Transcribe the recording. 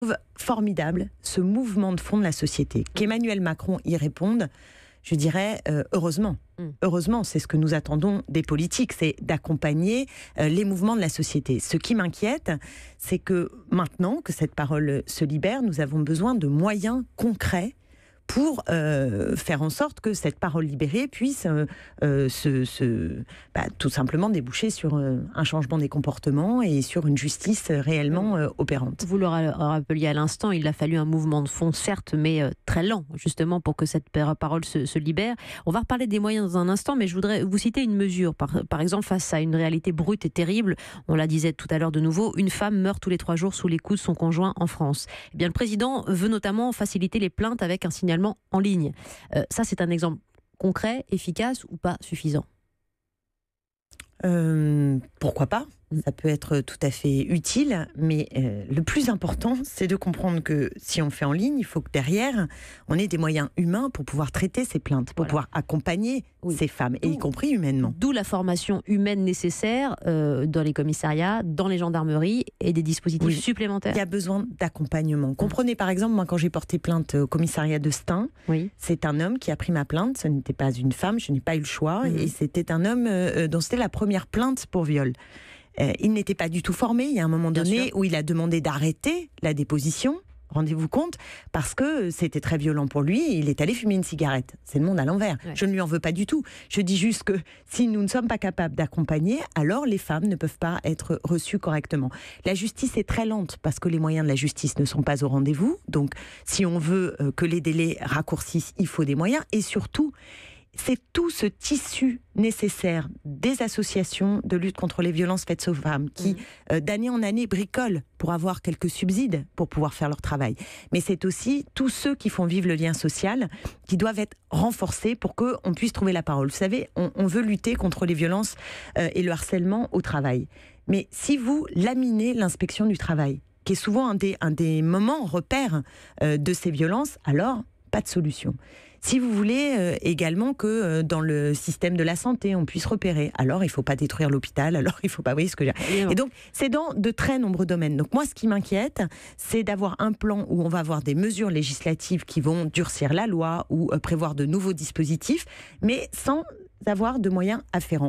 trouve formidable ce mouvement de fond de la société. Qu'Emmanuel Macron y réponde, je dirais heureusement. Heureusement, c'est ce que nous attendons des politiques, c'est d'accompagner les mouvements de la société. Ce qui m'inquiète, c'est que maintenant que cette parole se libère, nous avons besoin de moyens concrets pour faire en sorte que cette parole libérée puisse tout simplement déboucher sur un changement des comportements et sur une justice réellement opérante. Vous le rappeliez à l'instant, il a fallu un mouvement de fond, certes, mais très lent, justement, pour que cette parole se libère. On va reparler des moyens dans un instant, mais je voudrais vous citer une mesure. Par exemple, face à une réalité brute et terrible, on la disait tout à l'heure de nouveau, une femme meurt tous les 3 jours sous les coups de son conjoint en France. Eh bien, le président veut notamment faciliter les plaintes avec un signalement en ligne. Ça, c'est un exemple concret, efficace ou pas suffisant ? Pourquoi pas ? Ça peut être tout à fait utile, mais le plus important, c'est de comprendre que si on fait en ligne, il faut que derrière, on ait des moyens humains pour pouvoir traiter ces plaintes, pour pouvoir accompagner ces femmes, et y compris humainement. D'où la formation humaine nécessaire dans les commissariats, dans les gendarmeries, et des dispositifs supplémentaires. Il y a besoin d'accompagnement. Comprenez par exemple, moi quand j'ai porté plainte au commissariat de Stein, c'est un homme qui a pris ma plainte, ce n'était pas une femme, je n'ai pas eu le choix, et c'était un homme dont c'était la première plainte pour viol. Il n'était pas du tout formé. Il y a un moment donné où il a demandé d'arrêter la déposition, rendez-vous compte, parce que c'était très violent pour lui et il est allé fumer une cigarette. C'est le monde à l'envers. Je ne lui en veux pas du tout. Je dis juste que si nous ne sommes pas capables d'accompagner, alors les femmes ne peuvent pas être reçues correctement. La justice est très lente parce que les moyens de la justice ne sont pas au rendez-vous. Donc si on veut que les délais raccourcissent, il faut des moyens. Et surtout, c'est tout ce tissu nécessaire des associations de lutte contre les violences faites aux femmes qui, d'année en année, bricolent pour avoir quelques subsides pour pouvoir faire leur travail. Mais c'est aussi tous ceux qui font vivre le lien social qui doivent être renforcés pour qu'on puisse trouver la parole. Vous savez, on veut lutter contre les violences et le harcèlement au travail. Mais si vous laminez l'inspection du travail, qui est souvent un des moments repères de ces violences, alors pas de solution. Si vous voulez également que dans le système de la santé, on puisse repérer, alors il ne faut pas détruire l'hôpital, alors il ne faut pas... Vous voyez ce que j'ai... Et donc, c'est dans de très nombreux domaines. Donc moi, ce qui m'inquiète, c'est d'avoir un plan où on va avoir des mesures législatives qui vont durcir la loi ou prévoir de nouveaux dispositifs, mais sans avoir de moyens afférents.